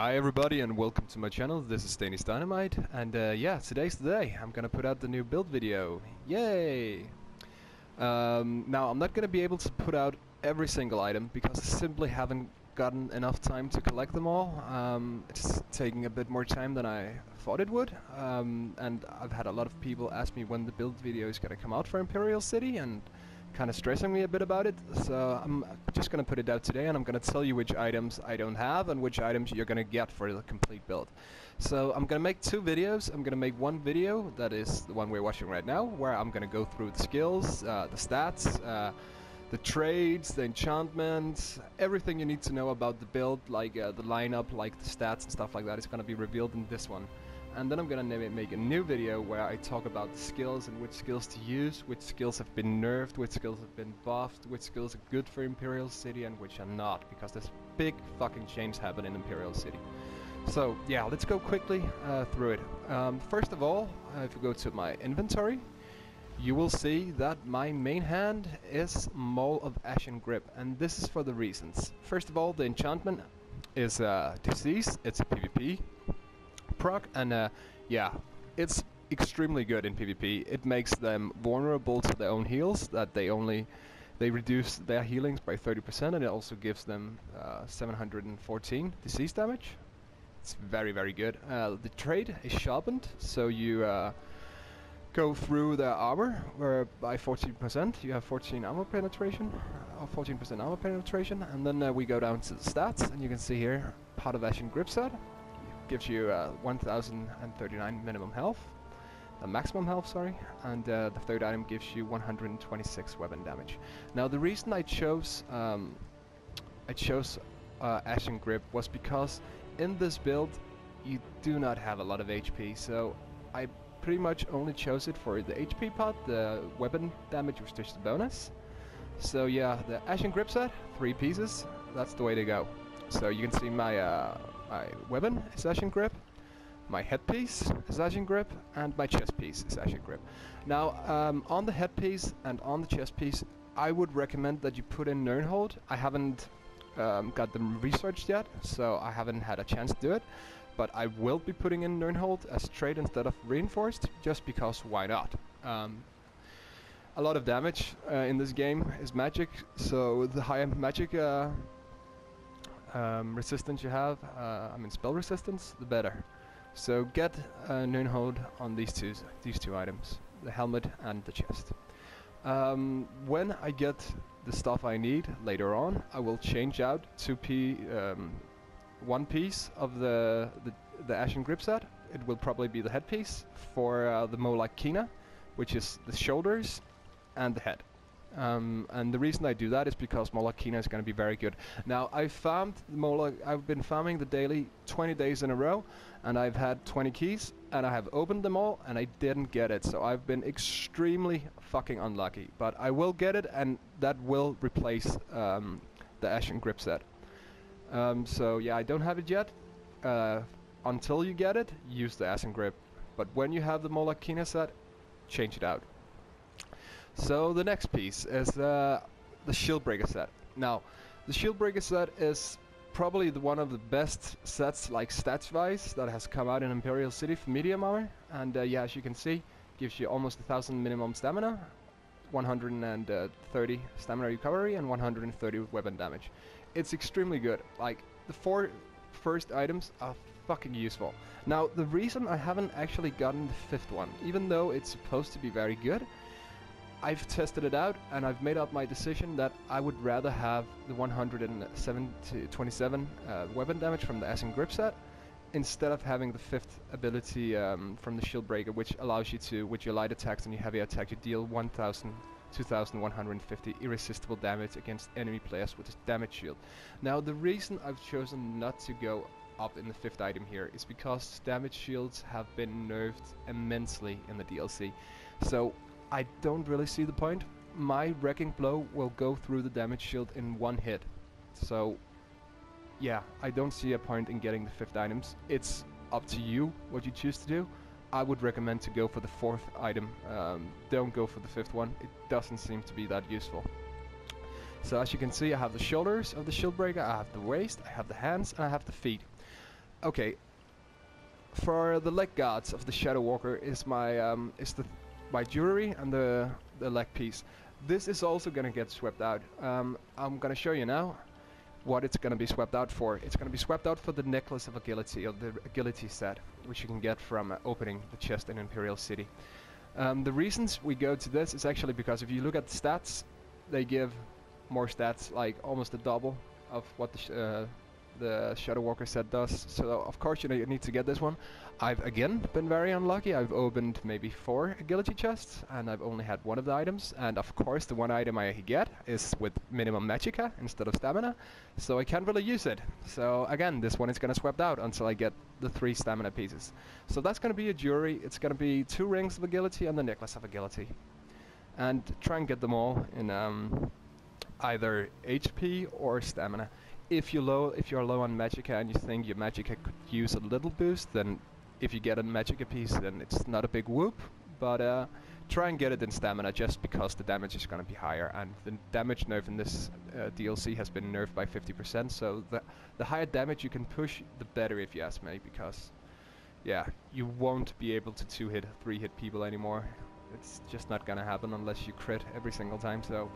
Hi everybody and welcome to my channel. This is Danish Dynamite and yeah, today's the day. I'm gonna put out the new build video. Yay! Now I'm not gonna be able to put out every single item because I simply haven't gotten enough time to collect them all. It's taking a bit more time than I thought it would, and I've had a lot of people ask me when the build video is gonna come out for Imperial City and kind of stressing me a bit about it, so I'm just gonna put it out today and I'm gonna tell you which items I don't have and which items you're gonna get for the complete build. So I'm gonna make two videos. I'm gonna make one video that is the one we're watching right now, where I'm gonna go through the skills, the stats, the trades, the enchantments, everything you need to know about the build, like the lineup, like the stats and stuff like that is gonna be revealed in this one. And then I'm gonna make a new video where I talk about the skills and which skills to use, which skills have been nerfed, which skills have been buffed, which skills are good for Imperial City and which are not, because there's big fucking changes happen in Imperial City. So yeah, let's go quickly through it. First of all, if you go to my inventory, you will see that my main hand is Maul of Ashen Grip, and this is for the reasons. First of all, the enchantment is Disease, it's a PvP proc, and yeah, it's extremely good in PvP. It makes them vulnerable to their own heals, that they reduce their healings by 30%, and it also gives them 714 disease damage. It's very, very good. The trade is sharpened, so you go through their armor, where by 14% you have 14 armor penetration, or 14% armor penetration, and then we go down to the stats, and you can see here, part of Ashen Grip set gives you 1039 minimum health, maximum health, sorry, and the third item gives you 126 weapon damage. Now the reason I chose Ashen Grip was because in this build you do not have a lot of HP, so I pretty much only chose it for the HP part. The weapon damage was just a bonus. So yeah, the Ashen Grip set, 3 pieces, that's the way to go. So you can see my weapon is Ashen Grip, my headpiece is Ashen Grip, and my chest piece is Ashen Grip. Now, on the headpiece and on the chest piece, I would recommend that you put in Nirnhold. I haven't got them researched yet, so I haven't had a chance to do it, but I will be putting in Nirnhold as trade instead of reinforced, just because why not? A lot of damage in this game is magic, so the higher magic resistance you have, I mean spell resistance, the better. So get Nirnhold on these two items, the helmet and the chest. When I get the stuff I need later on, I will change out one piece of the Ashen Grip set. It will probably be the headpiece for the Molag Kina, which is the shoulders and the head. And the reason I do that is because Molag Kina is going to be very good. Now, I've been farming the daily 20 days in a row, and I've had 20 keys, and I have opened them all, and I didn't get it. So I've been extremely fucking unlucky. But I will get it, and that will replace the Ashen Grip set. So yeah, I don't have it yet. Until you get it, use the Ashen Grip. But when you have the Molag Kina set, change it out. So the next piece is the Shieldbreaker set. Now, the Shieldbreaker set is probably one of the best sets, like stats-wise, that has come out in Imperial City for medium armor. And yeah, as you can see, gives you almost 1000 minimum stamina, 130 stamina recovery, and 130 weapon damage. It's extremely good. Like, the 4 first items are fucking useful. Now, the reason I haven't actually gotten the 5th one, even though it's supposed to be very good, I've tested it out and I've made up my decision that I would rather have the 127 weapon damage from the Ashen Grip set instead of having the 5th ability from the Shieldbreaker, which allows you to, with your light attacks and your heavy attack, you deal 2150 irresistible damage against enemy players with this damage shield. Now, the reason I've chosen not to go up in the 5th item here is because damage shields have been nerfed immensely in the DLC. So I don't really see the point. My Wrecking Blow will go through the damage shield in one hit. So yeah, I don't see a point in getting the 5th items. It's up to you what you choose to do. I would recommend to go for the 4th item. Don't go for the 5th one. It doesn't seem to be that useful. So as you can see, I have the shoulders of the Shieldbreaker, I have the waist, I have the hands, and I have the feet. Okay, for the leg guards of the Shadow Walker is my jewelry and the leg piece. This is also gonna get swept out. I'm gonna show you now what it's gonna be swept out for. It's gonna be swept out for the necklace of agility, or the agility set, which you can get from opening the chest in Imperial City. The reasons we go to this is actually because if you look at the stats, they give more stats, like almost a double of what the Shadow Walker set does. So of course you need to get this one. I've again been very unlucky. I've opened maybe 4 agility chests and I've only had one of the items, and of course the one item I get is with minimum magicka instead of stamina, so I can't really use it. So again, this one is gonna swept out until I get the 3 stamina pieces. So that's gonna be a jewelry, it's gonna be 2 rings of agility and the necklace of agility. And try and get them all in either HP or stamina. If you're low on magicka and you think your magicka could use a little boost, then if you get a magicka piece, then it's not a big whoop. But try and get it in stamina, just because the damage is going to be higher, and the damage nerf in this DLC has been nerfed by 50%. So the higher damage you can push, the better, if you ask me, because yeah, you won't be able to 2-hit, 3-hit people anymore. It's just not gonna happen unless you crit every single time. So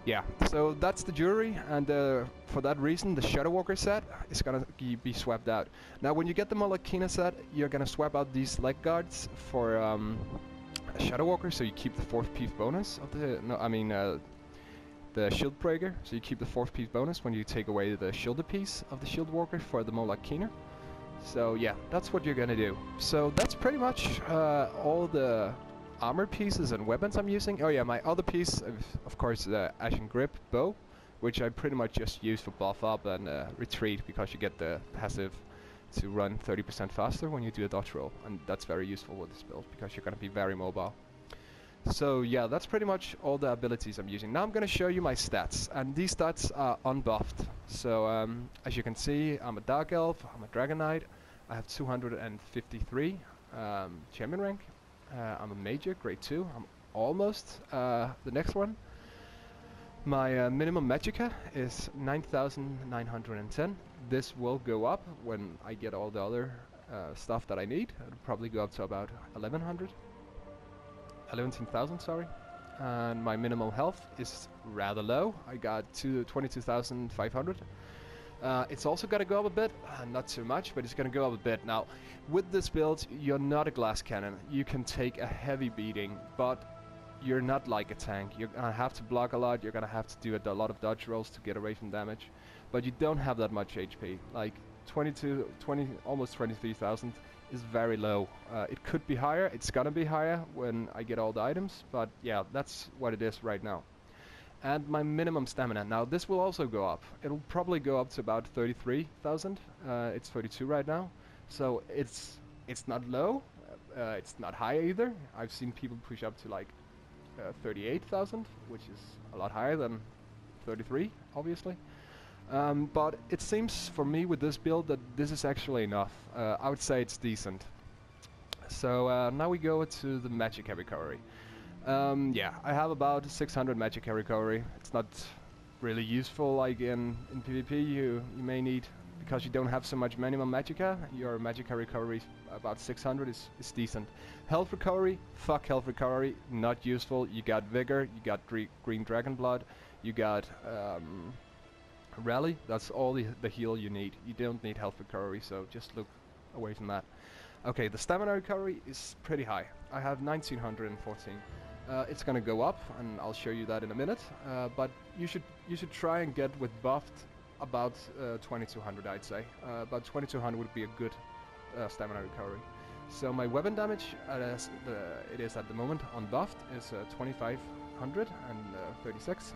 yeah, so that's the jewelry, and for that reason the Shadow Walker set is gonna be swapped out. Now when you get the Malakina set, you're gonna swap out these leg guards for Shadow Walker, so you keep the 4th piece bonus of the Shield Breaker, so you keep the 4th piece bonus when you take away the shoulder piece of the Shield Walker for the Malakina. So yeah, that's what you're gonna do. So that's pretty much all the armor pieces and weapons I'm using. Oh yeah, my other piece, of course, the Ashen Grip bow, which I pretty much just use for buff up and retreat, because you get the passive to run 30% faster when you do a dodge roll, and that's very useful with this build because you're going to be very mobile. So yeah, that's pretty much all the abilities I'm using. Now I'm going to show you my stats, and these stats are unbuffed. So as you can see, I'm a Dark Elf, I'm a Dragon Knight, I have 253 champion rank. I'm a Major, grade 2. I'm almost the next one. My minimum magicka is 9,910. This will go up when I get all the other stuff that I need. It'll probably go up to about 11,000, sorry. And my minimal health is rather low. I got 22,500. It's also going to go up a bit, not too much, but it's going to go up a bit. Now, with this build, you're not a glass cannon. You can take a heavy beating, but you're not like a tank. You're going to have to block a lot, you're going to have to do a lot of dodge rolls to get away from damage, but you don't have that much HP. Like, almost 23,000 is very low. It could be higher, it's going to be higher when I get all the items, but yeah, that's what it is right now. And my minimum stamina. Now this will also go up. It'll probably go up to about 33,000. It's 32 right now, so it's not low. It's not high either. I've seen people push up to like 38,000, which is a lot higher than 33, obviously. But it seems for me with this build that this is actually enough. I would say it's decent. So now we go to the magicka recovery. Yeah, I have about 600 magicka recovery. It's not really useful like in PvP. You may need, because you don't have so much minimum magicka, your magicka recovery about 600 is decent. Health recovery, fuck health recovery, not useful. You got vigor, you got green dragon blood, you got rally. That's all the heal you need. You don't need health recovery, so just look away from that. Okay, the stamina recovery is pretty high. I have 1914. It's gonna go up, and I'll show you that in a minute. But you should try and get with buffed about 2200, I'd say. About 2200 would be a good stamina recovery. So my weapon damage, it is at the moment unbuffed, is 2536.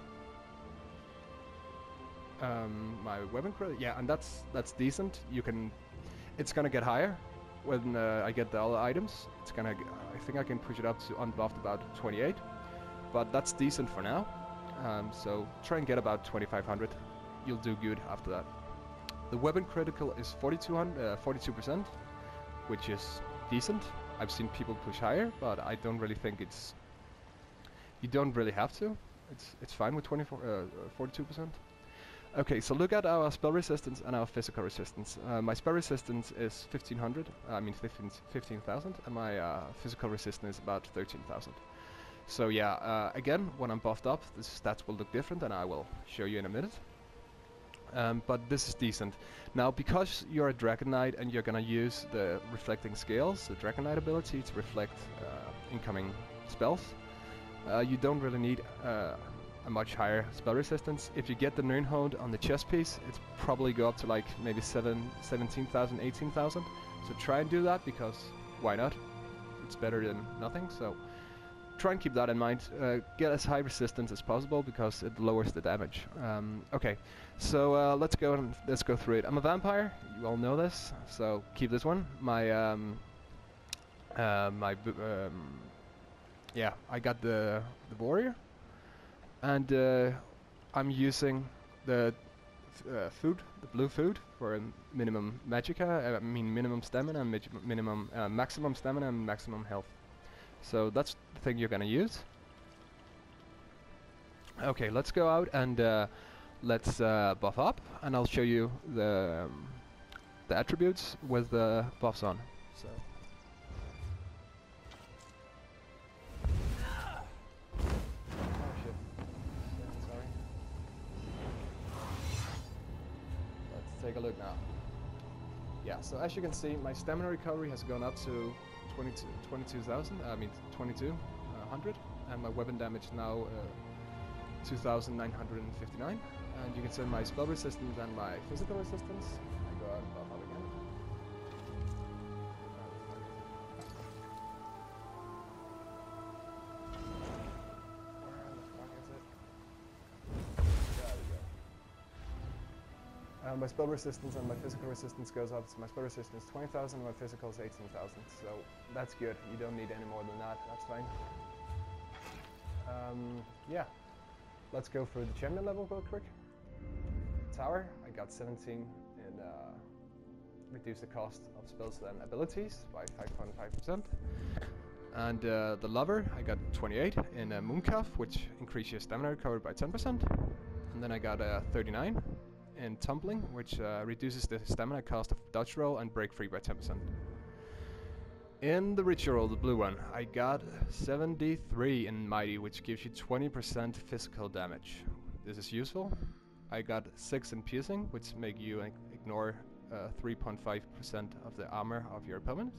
My weapon credit, yeah, and that's decent. It's gonna get higher when I get the other items. I think I can push it up to unbuffed about 28, but that's decent for now. So try and get about 2500. You'll do good after that. The weapon critical is 42%, which is decent. I've seen people push higher, but I don't really think you don't really have to. It's fine with 42%. Okay, so look at our spell resistance and our physical resistance. My spell resistance is 1500, I mean 15,000, and my physical resistance is about 13,000. So yeah, again, when I'm buffed up, the stats will look different, and I will show you in a minute. But this is decent. Now, because you're a Dragon Knight and you're gonna use the reflecting scales, the Dragon Knight ability to reflect incoming spells, you don't really need a much higher spell resistance. If you get the Nirnhold on the chest piece, it's probably go up to like maybe 17,000, 18,000. So try and do that, because why not? It's better than nothing. So try and keep that in mind. Get as high resistance as possible, because it lowers the damage. Okay, so let's go through it. I'm a vampire. You all know this, so keep this one. Yeah, I got the warrior, and I'm using the food, the blue food, for minimum magicka. I mean minimum stamina, and maximum stamina and maximum health. So that's the thing you're gonna use. Okay, let's go out and let's buff up, and I'll show you the attributes with the buffs on. So. Take a look now. Yeah, so as you can see, my stamina recovery has gone up to 22,000, I mean 2200, and my weapon damage now 2,959. And you can see my spell resistance and my physical resistance. I go out and buff up again. My spell resistance and my physical resistance goes up. So my spell resistance is 20,000 and my physical is 18,000. So that's good. You don't need any more than that. That's fine. Yeah. Let's go through the champion level real quick. Tower, I got 17 in reduce the cost of spells and abilities by 5.5%. And the lover, I got 28 in Mooncalf, which increases your stamina recovery by 10%. And then I got 39 in Tumbling, which reduces the stamina cost of dodge roll and break free by 10%. In the ritual, the blue one, I got 73 in Mighty, which gives you 20% physical damage. This is useful. I got 6 in Piercing, which make you ignore 3.5% of the armor of your opponent.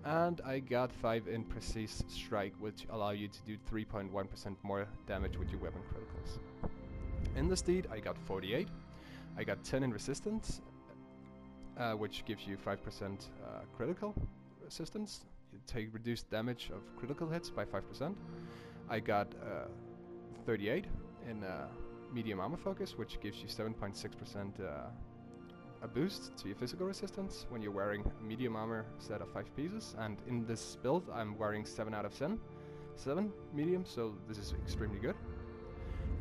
And I got 5 in Precise Strike, which allow you to do 3.1% more damage with your weapon criticals. In the Steed, I got 48. I got 10 in Resistance, which gives you 5% critical resistance. You take reduced damage of critical hits by 5%. I got 38 in Medium Armor Focus, which gives you 7.6% a boost to your physical resistance when you're wearing a medium armor set of 5 pieces. And in this build, I'm wearing 7 out of 7 medium, so this is extremely good.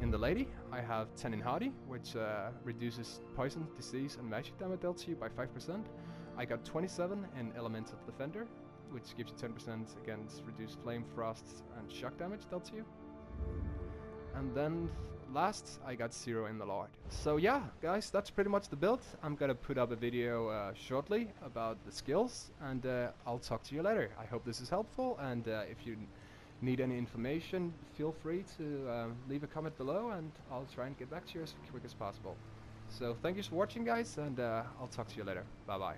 In the lady, I have 10 in Hardy, which reduces poison, disease, and magic damage dealt to you by 5%. I got 27 in Elemental Defender, which gives you 10% against reduced flame, frost, and shock damage dealt to you. And then last, I got 0 in the Lord. So yeah, guys, that's pretty much the build. I'm gonna put up a video shortly about the skills, and I'll talk to you later. I hope this is helpful, and if you need any information, feel free to leave a comment below, and I'll try and get back to you as quick as possible. So thank you for watching, guys, and I'll talk to you later. Bye bye.